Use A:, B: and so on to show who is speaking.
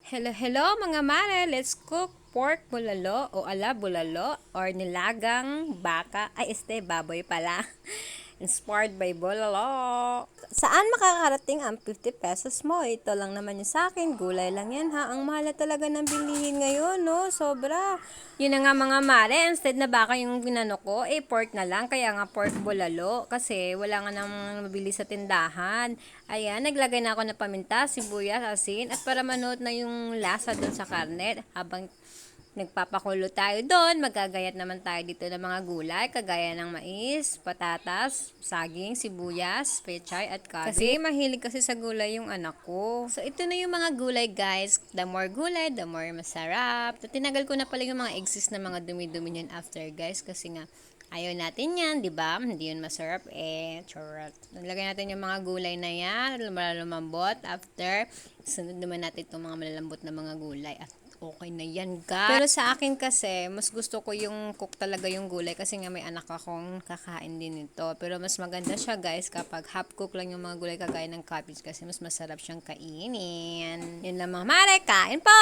A: Hello, hello mga mare! Let's cook pork bulalo o ala bulalo or nilagang baka. Ay, baboy pala. Inspired by bulalo. Saan makakarating ang 50 pesos mo? Ito lang naman yung sa akin. Gulay lang yan ha. Ang mahal na talaga ng bilihin ngayon, no? Sobra. Yun na nga mga mare. Instead na baka yung ginano ko, pork na lang. Kaya nga pork bulalo. Kasi wala nga nang mabili sa tindahan. Ayan, naglagay na ako ng paminta, sibuyas, asin. At para manood na yung lasa dun sa karne. Habang nagpapakulo tayo doon, magagayat naman tayo dito ng mga gulay, kagaya ng mais, patatas, saging, sibuyas, pechay, at kabi. Kasi mahilig kasi sa gulay yung anak ko. So, ito na yung mga gulay, guys. The more gulay, the more masarap. Tinagal ko na pala yung mga exist na mga dumi-dumi niyan after, guys. Kasi nga, ayaw natin yan, di ba? Hindi yun masarap charot. Nalagay natin yung mga gulay na yan, lumambot. After, sunod naman natin itong mga malalambot na mga gulay. At okay na yan, guys. Pero sa akin kasi, mas gusto ko yung cook talaga yung gulay kasi nga may anak akong kakain din nito. Pero mas maganda siya, guys, kapag half cook lang yung mga gulay kagaya ng cabbage kasi mas masarap siyang kainin. Yun lang mga mare, kain po!